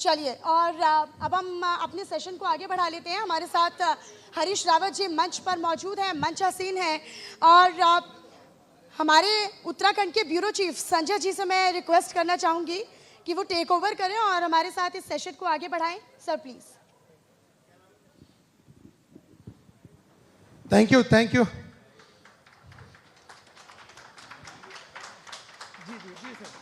चलिए, और अब हम अपने सेशन को आगे बढ़ा लेते हैं। हमारे साथ हरीश रावत जी मंच पर मौजूद हैं, मंच हसीन हैं, और हमारे उत्तराखंड के ब्यूरो चीफ संजय जी से मैं रिक्वेस्ट करना चाहूँगी कि वो टेक ओवर करें और हमारे साथ इस सेशन को आगे बढ़ाएं। Sir please. Thank you, thank you. जी सर।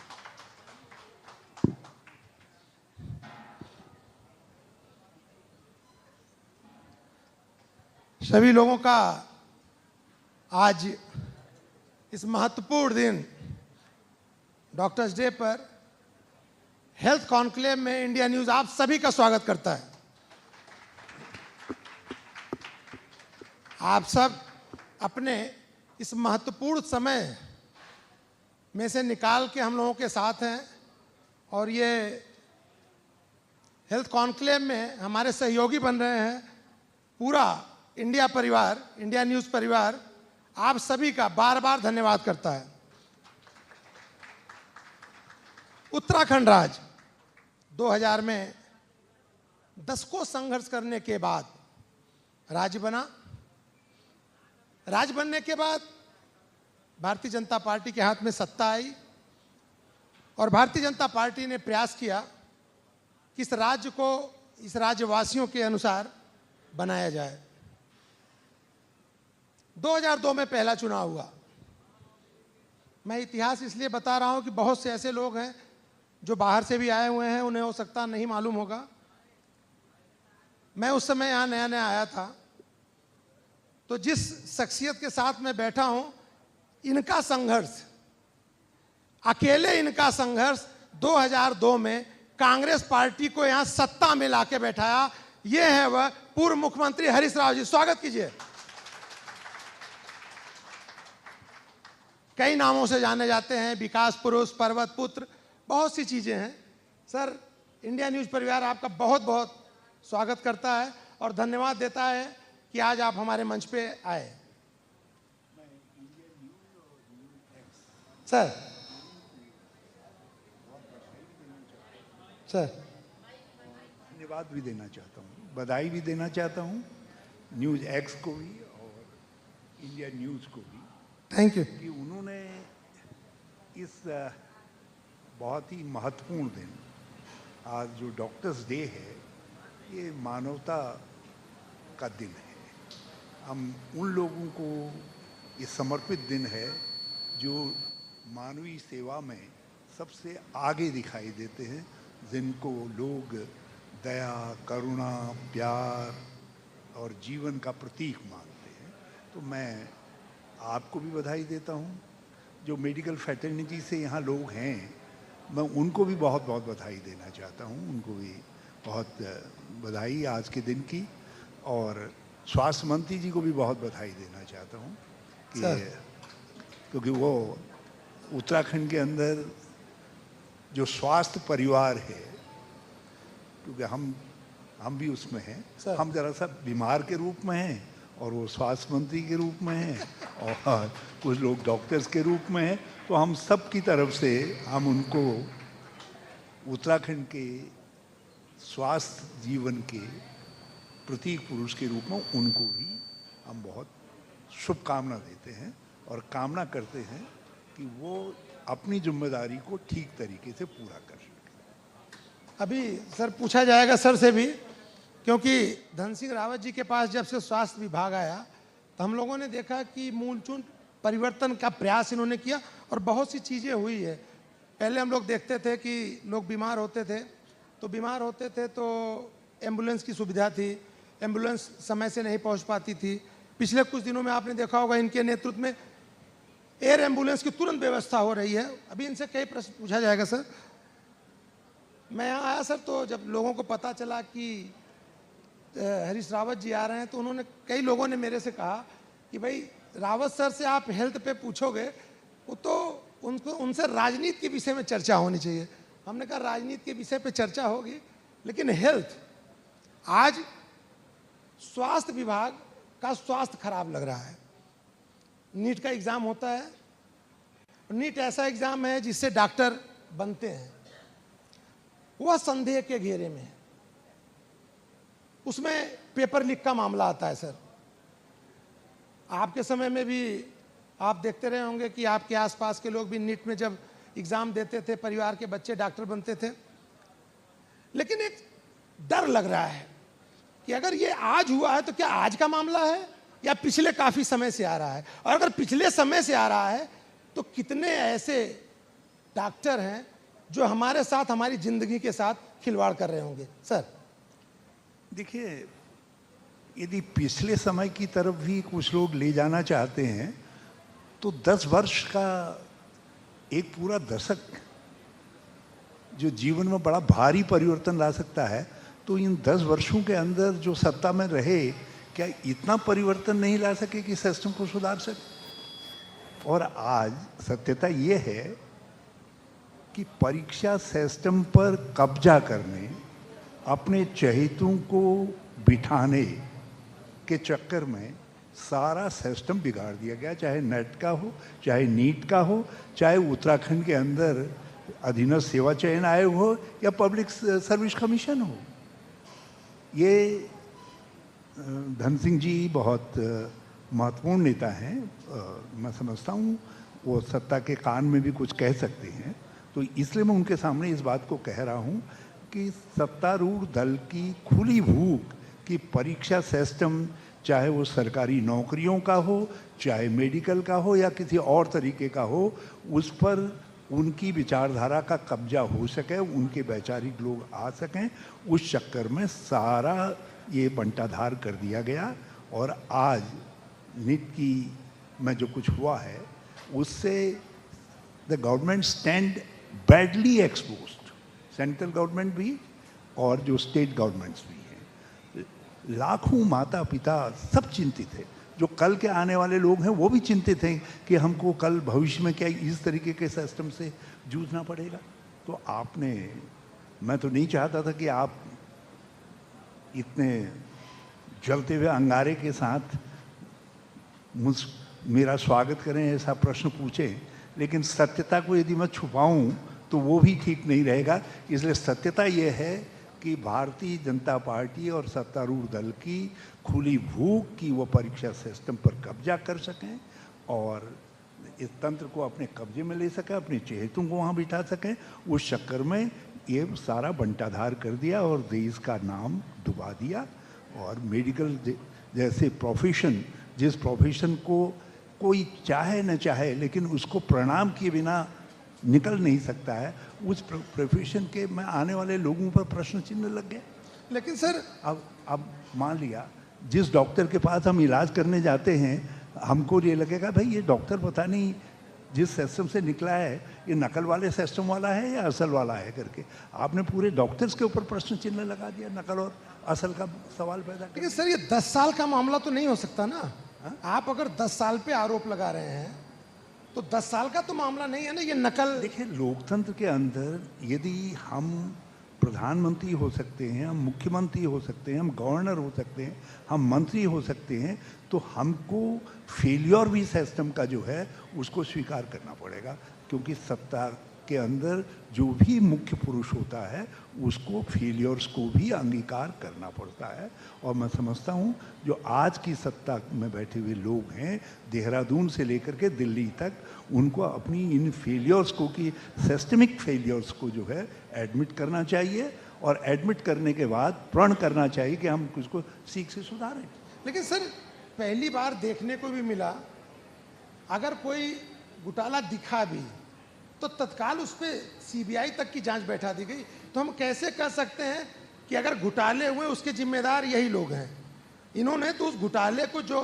सभी लोगों का आज इस महत्वपूर्ण दिन डॉक्टर्स डे पर हेल्थ कॉन्क्लेव में इंडिया न्यूज़ आप सभी का स्वागत करता है। आप सब अपने इस महत्वपूर्ण समय में से निकाल के हम लोगों के साथ हैं, और ये हेल्थ कॉन्क्लेव में हमारे सहयोगी बन रहे हैं। पूरा इंडिया परिवार, इंडिया न्यूज़ परिवार आप सभी का बार बार धन्यवाद करता है। उत्तराखंड राज्य 2000 में दशकों संघर्ष करने के बाद राज्य बना। राज्य बनने के बाद भारतीय जनता पार्टी के हाथ में सत्ता आई, और भारतीय जनता पार्टी ने प्रयास किया कि इस राज्य को इस राज्यवासियों के अनुसार बनाया जाए। 2002 में पहला चुनाव हुआ। मैं इतिहास इसलिए बता रहा हूं कि बहुत से ऐसे लोग हैं जो बाहर से भी आए हुए हैं, उन्हें हो सकता नहीं मालूम होगा। मैं उस समय यहाँ नया नया आया था, तो जिस शख्सियत के साथ मैं बैठा हूं, इनका संघर्ष, अकेले इनका संघर्ष 2002 में कांग्रेस पार्टी को यहाँ सत्ता में लाके बैठाया। ये है वह पूर्व मुख्यमंत्री हरीश रावत जी। स्वागत कीजिए। कई नामों से जाने जाते हैं, विकास पुरुष, पर्वत पुत्र, बहुत सी चीजें हैं। सर, इंडिया न्यूज़ परिवार आपका बहुत बहुत स्वागत करता है और धन्यवाद देता है कि आज आप हमारे मंच पे आए। सर धन्यवाद भी देना चाहता हूँ, बधाई भी देना चाहता हूँ न्यूज़ एक्स को भी और इंडिया न्यूज़ को भी। थैंक यू कि उन्होंने इस बहुत ही महत्वपूर्ण दिन, आज जो डॉक्टर्स डे है, ये मानवता का दिन है। हम उन लोगों को ये समर्पित दिन है जो मानवीय सेवा में सबसे आगे दिखाई देते हैं, जिनको लोग दया, करुणा, प्यार और जीवन का प्रतीक मानते हैं। तो मैं आपको भी बधाई देता हूँ। जो मेडिकल फैटर्निटी से यहाँ लोग हैं, मैं उनको भी बहुत बहुत बधाई देना चाहता हूँ। उनको भी बहुत बधाई आज के दिन की, और स्वास्थ्य मंत्री जी को भी बहुत बधाई देना चाहता हूँ कि क्योंकि वो उत्तराखंड के अंदर जो स्वास्थ्य परिवार है, क्योंकि हम भी उसमें हैं, हम जरा सा बीमार के रूप में हैं और वो स्वास्थ्य मंत्री के रूप में हैं और कुछ लोग डॉक्टर्स के रूप में हैं। तो हम सब की तरफ से हम उनको उत्तराखंड के स्वास्थ्य जीवन के प्रतीक पुरुष के रूप में उनको भी हम बहुत शुभकामना देते हैं और कामना करते हैं कि वो अपनी जिम्मेदारी को ठीक तरीके से पूरा कर सकें। अभी सर पूछा जाएगा सर से भी, क्योंकि धन सिंह रावत जी के पास जब से स्वास्थ्य विभाग आया तो हम लोगों ने देखा कि मूलचूल परिवर्तन का प्रयास इन्होंने किया और बहुत सी चीज़ें हुई है। पहले हम लोग देखते थे कि लोग बीमार होते थे तो एम्बुलेंस की सुविधा थी, एम्बुलेंस समय से नहीं पहुंच पाती थी। पिछले कुछ दिनों में आपने देखा होगा इनके नेतृत्व में एयर एम्बुलेंस की तुरंत व्यवस्था हो रही है। अभी इनसे कई प्रश्न पूछा जाएगा सर। मैं यहाँ आया सर, तो जब लोगों को पता चला कि हरीश रावत जी आ रहे हैं, तो उन्होंने, कई लोगों ने मेरे से कहा कि भाई रावत सर से आप हेल्थ पे पूछोगे, वो तो उनसे राजनीति के विषय में चर्चा होनी चाहिए। हमने कहा राजनीति के विषय पे चर्चा होगी, लेकिन हेल्थ, आज स्वास्थ्य विभाग का स्वास्थ्य खराब लग रहा है। नीट का एग्ज़ाम होता है, नीट ऐसा एग्ज़ाम है जिससे डॉक्टर बनते हैं। वह संदेह के घेरे में है। उसमें पेपर लीक का मामला आता है सर। आपके समय में भी आप देखते रहे होंगे कि आपके आसपास के लोग भी नीट में जब एग्जाम देते थे, परिवार के बच्चे डॉक्टर बनते थे। लेकिन एक डर लग रहा है कि अगर ये आज हुआ है तो क्या आज का मामला है या पिछले काफी समय से आ रहा है, और अगर पिछले समय से आ रहा है तो कितने ऐसे डॉक्टर हैं जो हमारे साथ, हमारी जिंदगी के साथ खिलवाड़ कर रहे होंगे सर। देखिए, यदि पिछले समय की तरफ भी कुछ लोग ले जाना चाहते हैं तो 10 वर्ष का एक पूरा दशक जो जीवन में बड़ा भारी परिवर्तन ला सकता है, तो इन 10 वर्षों के अंदर जो सत्ता में रहे, क्या इतना परिवर्तन नहीं ला सके कि सिस्टम को सुधार सके? और आज सत्यता ये है कि परीक्षा सिस्टम पर कब्जा करने, अपने चहेतों को बिठाने के चक्कर में सारा सिस्टम बिगाड़ दिया गया। चाहे नेट का हो, चाहे नीट का हो, चाहे उत्तराखंड के अंदर अधीनस्थ सेवा चयन आयोग हो या पब्लिक सर्विस कमीशन हो। ये धन सिंह जी बहुत महत्वपूर्ण नेता हैं। मैं समझता हूँ वो सत्ता के कान में भी कुछ कह सकते हैं, तो इसलिए मैं उनके सामने इस बात को कह रहा हूँ कि सत्तारूढ़ दल की खुली भूख कि परीक्षा सिस्टम, चाहे वो सरकारी नौकरियों का हो, चाहे मेडिकल का हो या किसी और तरीके का हो, उस पर उनकी विचारधारा का कब्जा हो सके, उनके वैचारिक लोग आ सकें, उस चक्कर में सारा ये बंटाधार कर दिया गया। और आज नीट की में जो कुछ हुआ है उससे the government stand badly exposed, central government भी और जो स्टेट गवर्नमेंट्स भी हैं। लाखों माता पिता सब चिंतित हैं, जो कल के आने वाले लोग हैं वो भी चिंतित हैं कि हमको कल भविष्य में क्या इस तरीके के सिस्टम से जूझना पड़ेगा। तो आपने, मैं तो नहीं चाहता था कि आप इतने जलते हुए अंगारे के साथ मेरा स्वागत करें, ऐसा प्रश्न पूछें, लेकिन सत्यता को यदि मैं छुपाऊं तो वो भी ठीक नहीं रहेगा। इसलिए सत्यता ये है कि भारतीय जनता पार्टी और सत्तारूढ़ दल की खुली भूख कि वो परीक्षा सिस्टम पर कब्जा कर सकें और इस तंत्र को अपने कब्जे में ले सकें, अपने चहेतों को वहाँ बिठा सकें, उस चक्कर में ये सारा बंटाधार कर दिया और देश का नाम डुबा दिया। और मेडिकल जैसे प्रोफेशन, जिस प्रोफेशन को कोई चाहे न चाहे लेकिन उसको प्रणाम किए बिना निकल नहीं सकता है, उस प्रोफेशन के में आने वाले लोगों पर प्रश्न चिन्ह लग गए। लेकिन सर अब मान लिया जिस डॉक्टर के पास हम इलाज करने जाते हैं, हमको ये लगेगा भाई ये डॉक्टर पता नहीं जिस सिस्टम से निकला है ये नकल वाले सिस्टम वाला है या असल वाला है करके आपने पूरे डॉक्टर्स के ऊपर प्रश्न चिन्ह लगा दिया, नकल और असल का सवाल पैदा कर। लेकिन सर ये 10 साल का मामला तो नहीं हो सकता ना? आप अगर 10 साल पे आरोप लगा रहे हैं तो 10 साल का तो मामला नहीं है ना, ये नकल। देखिए, लोकतंत्र के अंदर यदि हम प्रधानमंत्री हो सकते हैं, हम मुख्यमंत्री हो सकते हैं, हम गवर्नर हो सकते हैं, हम मंत्री हो सकते हैं, तो हमको फेलियर भी सिस्टम का जो है उसको स्वीकार करना पड़ेगा, क्योंकि सत्ता के अंदर जो भी मुख्य पुरुष होता है उसको फेलियर्स को भी अंगीकार करना पड़ता है। और मैं समझता हूँ जो आज की सत्ता में बैठे हुए लोग हैं, देहरादून से लेकर के दिल्ली तक, उनको अपनी इन फेलियर्स को, कि सिस्टमिक फेलियर्स को जो है एडमिट करना चाहिए और एडमिट करने के बाद प्रण करना चाहिए कि हम उसको सीख से सुधारें। लेकिन सर पहली बार देखने को भी मिला, अगर कोई घोटाला दिखा भी तो तत्काल उस पर सीबीआई तक की जांच बैठा दी गई। तो हम कैसे कह सकते हैं कि अगर घोटाले हुए उसके जिम्मेदार यही लोग हैं? इन्होंने तो उस घोटाले को, जो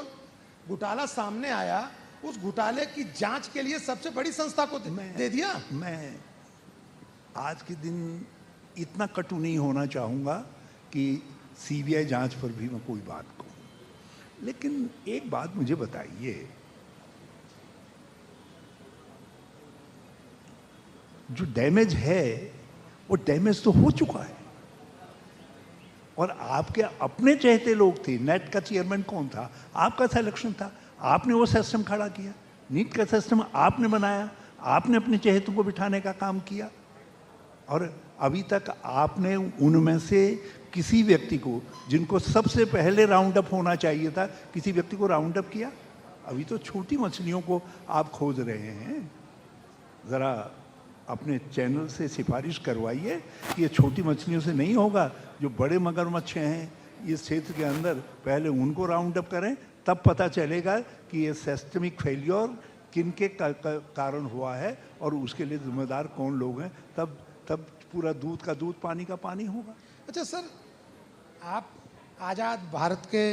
घोटाला सामने आया, उस घोटाले की जांच के लिए सबसे बड़ी संस्था को दे दिया। मैं आज के दिन इतना कटु नहीं होना चाहूँगा कि सीबीआई जांच पर भी मैं कोई बात कहूँ, लेकिन एक बात मुझे बताइए, जो डैमेज है वो डैमेज तो हो चुका है और आपके अपने चहेते लोग थे। नेट का चेयरमैन कौन था? आपका सिलेक्शन था, आपने वो सिस्टम खड़ा किया। नीट का सिस्टम आपने बनाया, आपने अपने चहेतों को बिठाने का काम किया और अभी तक आपने उनमें से किसी व्यक्ति को, जिनको सबसे पहले राउंड अप होना चाहिए था, किसी व्यक्ति को राउंड अप किया? अभी तो छोटी मछलियों को आप खोज रहे हैं। ज़रा अपने चैनल से सिफारिश करवाइए कि ये छोटी मछलियों से नहीं होगा। जो बड़े मगरमच्छ हैं इस क्षेत्र के अंदर, पहले उनको राउंड अप करें, तब पता चलेगा कि ये सिस्टमिक फेलियर किनके कारण हुआ है और उसके लिए जिम्मेदार कौन लोग हैं। तब पूरा दूध का दूध, पानी का पानी होगा। अच्छा सर, आप आज़ाद भारत के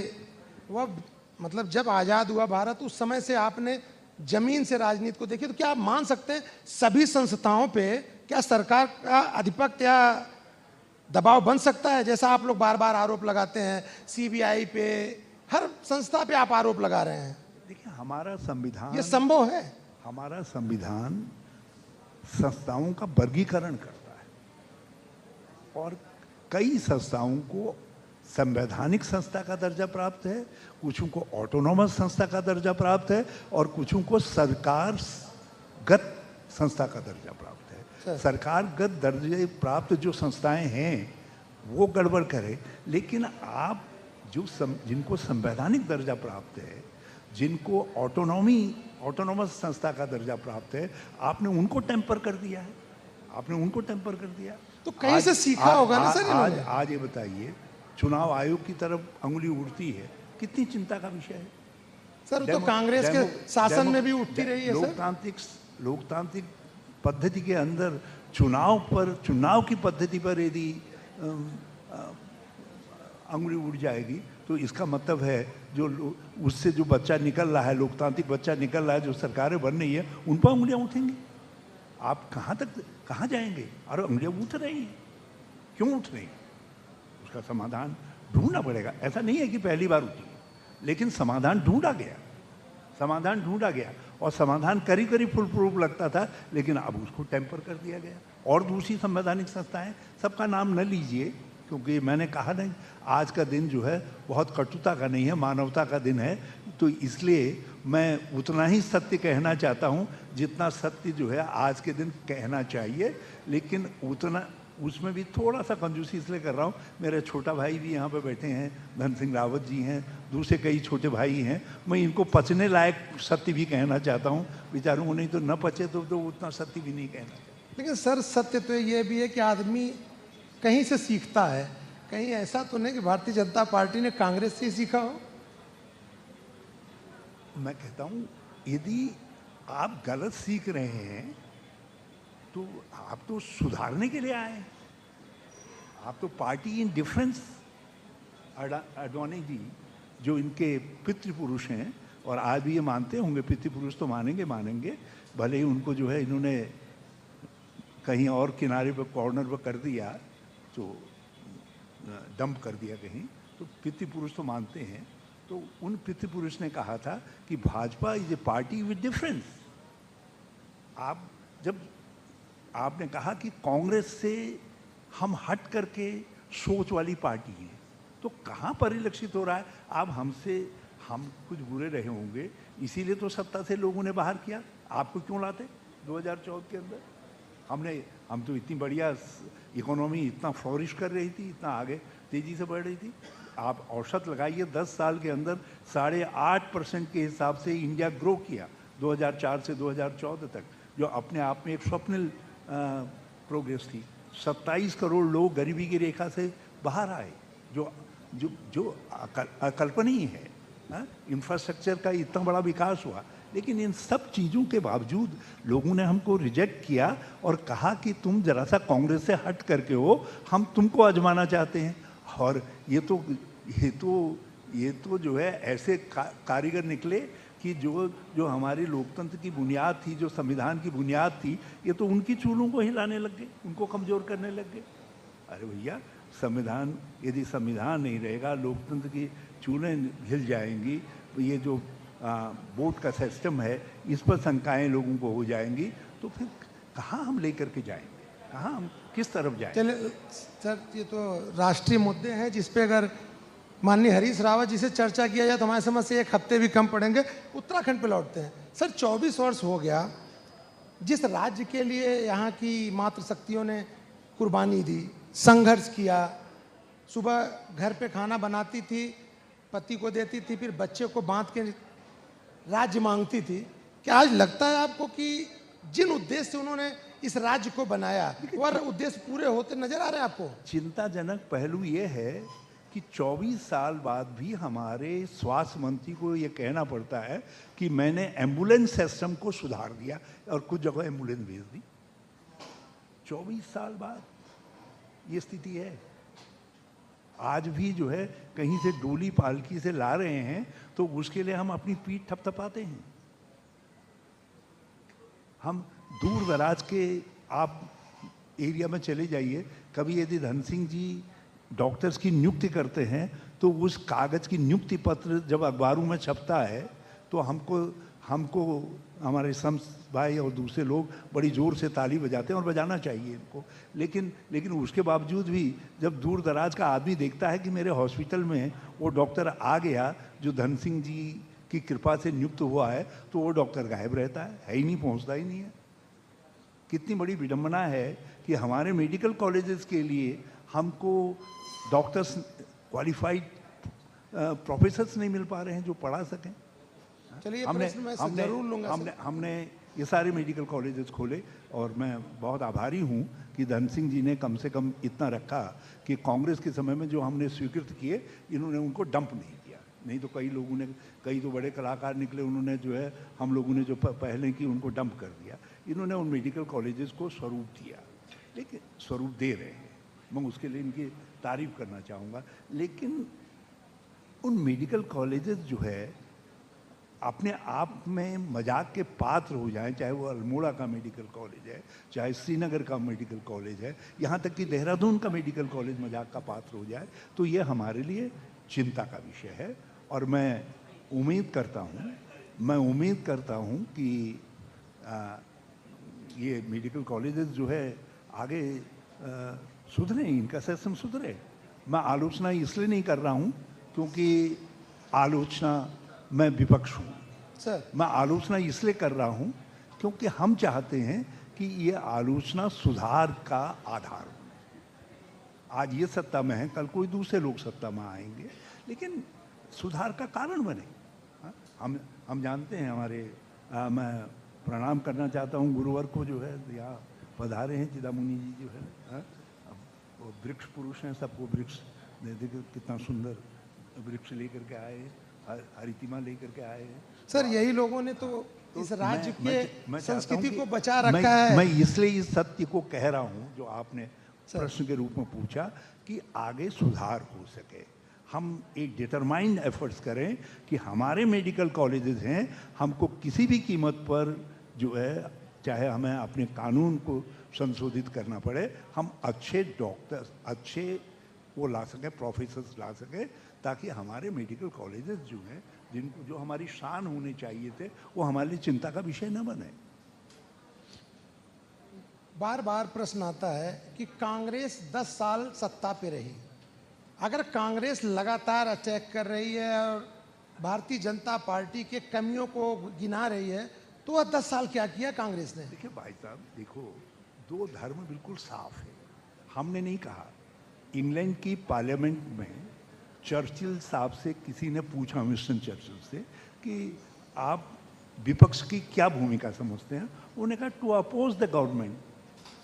वह मतलब जब आज़ाद हुआ भारत उस समय से आपने जमीन से राजनीति को देखी, तो क्या आप मान सकते हैं सभी संस्थाओं पे क्या सरकार का आधिपत्य या दबाव बन सकता है? जैसा आप लोग बार बार आरोप लगाते हैं, सीबीआई पे, हर संस्था पे आप आरोप लगा रहे हैं। देखिए, हमारा संविधान, ये संभव है? हमारा संविधान संस्थाओं का वर्गीकरण करता है और कई संस्थाओं को संवैधानिक संस्था का दर्जा प्राप्त है, कुछों को ऑटोनॉमस संस्था का दर्जा प्राप्त है और कुछों को सरकारगत संस्था का दर्जा प्राप्त है। सरकारगत दर्जे प्राप्त जो संस्थाएं हैं वो गड़बड़ करे, लेकिन आप जिनको संवैधानिक दर्जा प्राप्त है, जिनको ऑटोनॉमस संस्था का दर्जा प्राप्त है, आपने उनको टेम्पर कर दिया है। आपने उनको टेम्पर कर दिया। तो कहीं से सीखा होगा ना सर। आज ये बताइए, चुनाव आयोग की तरफ अंगुली उठती है, कितनी चिंता का विषय है सर। तो कांग्रेस के शासन में भी उठती रही है सर। लोकतांत्रिक पद्धति के अंदर चुनाव की पद्धति पर यदि अंगुली उठ जाएगी तो इसका मतलब है उससे जो बच्चा निकल रहा है, लोकतांत्रिक बच्चा निकल रहा है, जो सरकारें बन रही है, उन पर अंगुलियां उठेंगी। आप कहाँ जाएंगे? और अंगुलियां उठ रही हैं, क्यों उठ रही? उसका समाधान ढूंढना पड़ेगा। ऐसा नहीं है कि पहली बार उठी, लेकिन समाधान ढूंढा गया और समाधान करीब करीब फुल प्रूफ लगता था, लेकिन अब उसको टेम्पर कर दिया गया। और दूसरी संवैधानिक संस्थाएं, सबका नाम न लीजिए, क्योंकि मैंने कहा नहीं, आज का दिन जो है बहुत कटुता का नहीं है, मानवता का दिन है। तो इसलिए मैं उतना ही सत्य कहना चाहता हूँ जितना सत्य जो है आज के दिन कहना चाहिए, लेकिन उतना उसमें भी थोड़ा सा कंजूसी इसलिए कर रहा हूँ। मेरे छोटा भाई भी यहाँ पे बैठे हैं, धन सिंह रावत जी हैं, दूसरे कई छोटे भाई हैं। मैं इनको पचने लायक सत्य भी कहना चाहता हूँ, बेचारों को नहीं तो न पचे तो उतना सत्य भी नहीं कहना चाहता। लेकिन सर, सत्य तो ये भी है कि आदमी कहीं से सीखता है। कहीं ऐसा तो नहीं कि भारतीय जनता पार्टी ने कांग्रेस से सीखा हो? मैं कहता हूँ, यदि आप गलत सीख रहे हैं तो आप तो सुधारने के लिए आए। आप तो party in difference, Advani ji जो इनके पितृपुरुष हैं, और आज भी ये मानते होंगे, पितृपुरुष तो मानेंगे, भले ही उनको जो है इन्होंने कहीं और किनारे पर, कॉर्नर पर कर दिया, तो डंप कर दिया कहीं, तो पितृपुरुष तो मानते हैं। तो उन पितृपुरुष ने कहा था कि Bhajpa is a party with difference. जब आपने कहा कि कांग्रेस से हम हट करके सोच वाली पार्टी है, तो कहाँ परिलक्षित हो रहा है? हम कुछ बुरे रहे होंगे, इसीलिए तो सत्ता से लोगों ने बाहर किया। आपको क्यों लाते 2014 के अंदर? हम तो इतनी बढ़िया इकोनॉमी इतना फ्लोरिश कर रही थी, इतना आगे तेजी से बढ़ रही थी। आप औसत लगाइए, 10 साल के अंदर 8.5% के हिसाब से इंडिया ग्रो किया 2004 से 2014 तक, जो अपने आप में एक स्वप्निल प्रोग्रेस थी। 27 करोड़ लोग गरीबी की रेखा से बाहर आए, जो अकल्पनीय है। इंफ्रास्ट्रक्चर का इतना बड़ा विकास हुआ, लेकिन इन सब चीज़ों के बावजूद लोगों ने हमको रिजेक्ट किया और कहा कि तुम जरा सा कांग्रेस से हट करके हो, हम तुमको आजमाना चाहते हैं। और ये तो जो है ऐसे कारीगर निकले कि जो हमारी लोकतंत्र की बुनियाद थी, जो संविधान की बुनियाद थी, ये तो उनकी चूलों को हिलाने लग गए, उनको कमज़ोर करने लग गए। अरे भैया, यदि संविधान नहीं रहेगा, लोकतंत्र की चूलें हिल जाएंगी, ये जो वोट का सिस्टम है, इस पर शंकाएं लोगों को हो जाएंगी, तो फिर कहाँ हम लेकर के जाएंगे? कहाँ हम किस तरफ जाएंगे? चलिए सर, ये तो राष्ट्रीय मुद्दे हैं जिस पे अगर माननीय हरीश रावत जी से चर्चा किया जाए तो हमारे समझ से 1 हफ्ते भी कम पड़ेंगे। उत्तराखंड पे लौटते हैं सर। 24 वर्ष हो गया जिस राज्य के लिए यहाँ की मातृशक्तियों ने कुर्बानी दी, संघर्ष किया। सुबह घर पे खाना बनाती थी, पति को देती थी, फिर बच्चे को बांध के राज्य मांगती थी। क्या आज लगता है आपको कि जिन उद्देश्य से उन्होंने इस राज्य को बनाया वह उद्देश्य पूरे होते नजर आ रहे हैं आपको? चिंताजनक पहलू ये है कि 24 साल बाद भी हमारे स्वास्थ्य मंत्री को ये कहना पड़ता है कि मैंने एम्बुलेंस सिस्टम को सुधार दिया और कुछ जगह एम्बुलेंस भेज दी। 24 साल बाद ये स्थिति है। आज भी जो है कहीं से डोली पालकी से ला रहे हैं तो उसके लिए हम अपनी पीठ थपथपाते हैं। हम दूर दराज के आप एरिया में चले जाइए, कभी यदि धन सिंह जी डॉक्टर्स की नियुक्ति करते हैं तो उस कागज की नियुक्ति पत्र जब अखबारों में छपता है तो हमको हमारे शम्स भाई और दूसरे लोग बड़ी ज़ोर से ताली बजाते हैं और बजाना चाहिए इनको। लेकिन उसके बावजूद भी जब दूर दराज का आदमी देखता है कि मेरे हॉस्पिटल में वो डॉक्टर आ गया जो धन सिंह जी की कृपा से नियुक्त हुआ है, तो वो डॉक्टर गायब रहता है ही नहीं, पहुंचता ही नहीं है। कितनी बड़ी विडंबना है कि हमारे मेडिकल कॉलेजेस के लिए हमको डॉक्टर्स, क्वालिफाइड प्रोफेसर्स नहीं मिल पा रहे हैं जो पढ़ा सकें। चलिए, हमने ये सारे मेडिकल कॉलेजेस खोले और मैं बहुत आभारी हूँ कि धन सिंह जी ने कम से कम इतना रखा कि कांग्रेस के समय में जो हमने स्वीकृत किए इन्होंने उनको डंप नहीं किया। नहीं तो कई लोगों ने, कई तो बड़े कलाकार निकले, उन्होंने जो है हम लोगों ने जो पहले की उनको डंप कर दिया। इन्होंने उन मेडिकल कॉलेजेस को स्वरूप दिया, लेकिन स्वरूप दे रहे हैं, मैं उसके लिए इनकी तारीफ करना चाहूँगा। लेकिन उन मेडिकल कॉलेजेस जो है अपने आप में मजाक के पात्र हो जाएं, चाहे वो अल्मोड़ा का मेडिकल कॉलेज है, चाहे श्रीनगर का मेडिकल कॉलेज है, यहाँ तक कि देहरादून का मेडिकल कॉलेज मजाक का पात्र हो जाए, तो ये हमारे लिए चिंता का विषय है। और मैं उम्मीद करता हूँ कि ये मेडिकल कॉलेजेस जो है आगे सुधरे, इनका सिस्टम सुधरे। मैं आलोचना इसलिए नहीं कर रहा हूँ क्योंकि आलोचना मैं विपक्ष हूँ सर, मैं आलोचना इसलिए कर रहा हूँ क्योंकि हम चाहते हैं कि ये आलोचना सुधार का आधार हो। आज ये सत्ता में है, कल कोई दूसरे लोग सत्ता में आएंगे, लेकिन सुधार का कारण बने। हम जानते हैं हमारे मैं प्रणाम करना चाहता हूँ गुरुवर को जो है यहाँ पधारे हैं, चिदामुनि जी जो है, वो वृक्ष पुरुष हैं, सबको वृक्ष देखिए कितना सुंदर वृक्ष लेकर के आए हैं, हरितिमा लेकर के आए हैं। सर यही लोगों ने तो इस राज्य के संस्कृति को बचा रखा है। मैं इसलिए इस सत्य को कह रहा हूँ जो आपने प्रश्न के रूप में पूछा कि आगे सुधार हो सके। हम एक डिटरमाइंड एफर्ट्स करें कि हमारे मेडिकल कॉलेजेस हैं, हमको किसी भी कीमत पर जो है, चाहे हमें अपने कानून को संशोधित करना पड़े, हम अच्छे डॉक्टर्स, अच्छे वो ला सकें, प्रोफेसर्स ला सकें, ताकि हमारे मेडिकल कॉलेजेस जो हैं, जिनको जो हमारी शान होने चाहिए थे, वो हमारे लिए चिंता का विषय न बने। बार बार प्रश्न आता है कि कांग्रेस 10 साल सत्ता पे रही, अगर कांग्रेस लगातार अटैक कर रही है और भारतीय जनता पार्टी के कमियों को गिना रही है, तो वह 10 साल क्या किया कांग्रेस ने? देखिए भाई साहब, देखो, दो धर्म बिल्कुल साफ है। हमने नहीं कहा, इंग्लैंड की पार्लियामेंट में चर्चिल साहब से किसी ने पूछा, विंस्टन चर्चिल से, कि आप विपक्ष की क्या भूमिका समझते हैं? उन्होंने कहा to oppose the government,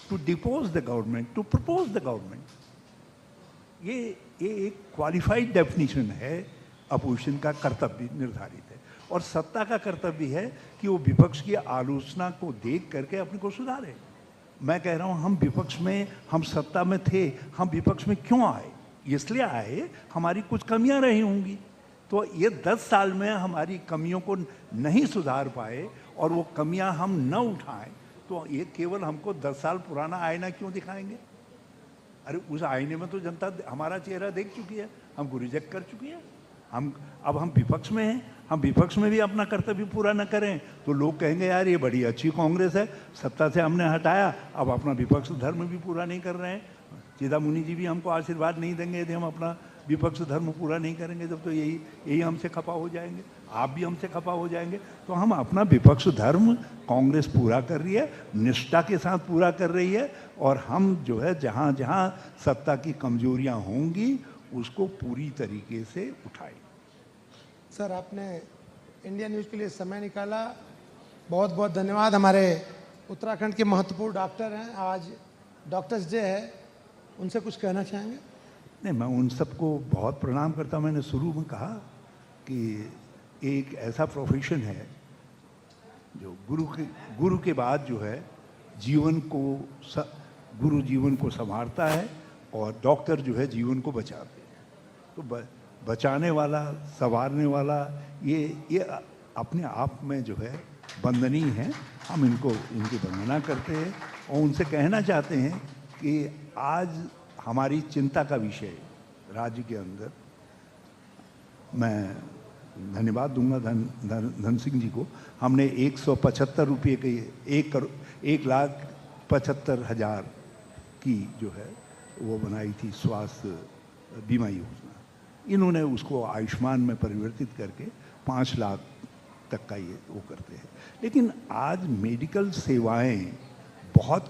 to depose the government, to propose the government. ये एक क्वालिफाइड डेफिनेशन है। अपोजिशन का कर्तव्य निर्धारित है और सत्ता का कर्तव्य है कि वो विपक्ष की आलोचना को देख करके अपने को सुधारे। मैं कह रहा हूँ, हम विपक्ष में, हम सत्ता में थे, हम विपक्ष में क्यों आए? इसलिए आए हमारी कुछ कमियां रही होंगी, तो ये 10 साल में हमारी कमियों को नहीं सुधार पाए और वो कमियां हम न उठाएं, तो ये केवल हमको 10 साल पुराना आईना क्यों दिखाएंगे? अरे उस आईने में तो जनता हमारा चेहरा देख चुकी है, हमको रिजेक्ट कर चुकी है। अब हम विपक्ष में हैं, हम विपक्ष में भी अपना कर्तव्य पूरा न करें तो लोग कहेंगे यार ये बड़ी अच्छी कांग्रेस है, सत्ता से हमने हटाया, अब अपना विपक्ष धर्म भी पूरा नहीं कर रहे हैं। चिदामुनि जी भी हमको आशीर्वाद नहीं देंगे यदि हम अपना विपक्ष धर्म पूरा नहीं करेंगे जब तो यही यही हमसे खपा हो जाएंगे, आप भी हमसे खपा हो जाएंगे। तो हम अपना विपक्ष धर्म कांग्रेस पूरा कर रही है, निष्ठा के साथ पूरा कर रही है, और हम जो है जहाँ जहाँ सत्ता की कमजोरियाँ होंगी उसको पूरी तरीके से उठाएं। सर आपने इंडिया न्यूज़ के लिए समय निकाला, बहुत बहुत धन्यवाद। हमारे उत्तराखंड के महत्वपूर्ण डॉक्टर हैं, आज डॉक्टर्स डे है, उनसे कुछ कहना चाहेंगे? नहीं, मैं उन सबको बहुत प्रणाम करता हूँ। मैंने शुरू में कहा कि एक ऐसा प्रोफेशन है जो गुरु के बाद जो है जीवन को गुरु जीवन को संवारता है और डॉक्टर जो है जीवन को बचाते हैं। तो बचाने वाला, संवारने वाला, ये अपने आप में जो है वंदनीय है। हम इनकी वंदना करते हैं और उनसे कहना चाहते हैं कि आज हमारी चिंता का विषय राज्य के अंदर, मैं धन्यवाद दूंगा धन सिंह जी को, हमने 175 रुपये के 1,75,000 की जो है वो बनाई थी स्वास्थ्य बीमा योजना। इन्होंने उसको आयुष्मान में परिवर्तित करके 5 लाख तक का ये वो करते हैं। लेकिन आज मेडिकल सेवाएं बहुत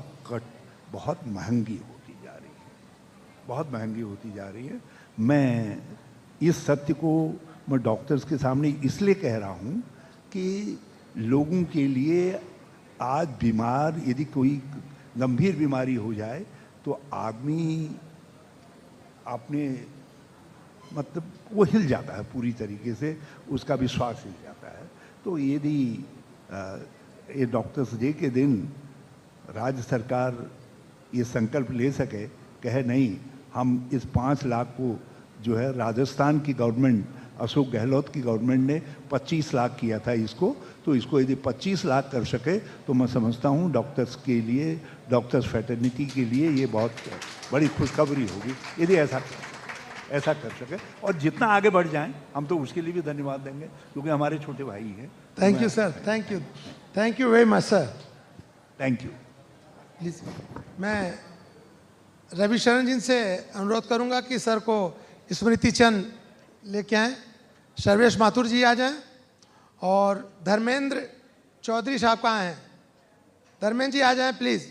महंगी होती जा रही है, बहुत महंगी होती जा रही है। मैं इस सत्य को मैं डॉक्टर्स के सामने इसलिए कह रहा हूँ कि लोगों के लिए आज बीमार, यदि कोई गंभीर बीमारी हो जाए तो आदमी अपने मतलब वो हिल जाता है पूरी तरीके से, उसका विश्वास हिल जाता है। तो यदि ये डॉक्टर्स डे के दिन राज्य सरकार ये संकल्प ले सके, कहे नहीं हम इस 5 लाख को जो है, राजस्थान की गवर्नमेंट, अशोक गहलोत की गवर्नमेंट ने 25 लाख किया था इसको, तो इसको यदि 25 लाख कर सके तो मैं समझता हूँ डॉक्टर्स के लिए, डॉक्टर्स फ्रेटर्निटी के लिए ये बहुत बड़ी खुशखबरी होगी यदि ऐसा कर सके। और जितना आगे बढ़ जाएं हम तो उसके लिए भी धन्यवाद देंगे क्योंकि हमारे छोटे भाई हैं। Thank you sir, thank you very much sir, thank you. Please मैं रविशरण जी से अनुरोध करूंगा कि सर को स्मृति चिन्ह लेके आएँ। सर्वेश माथुर जी आ जाएं और धर्मेंद्र चौधरी साहब कहाँ हैं? धर्मेंद्र जी आ जाएं प्लीज़।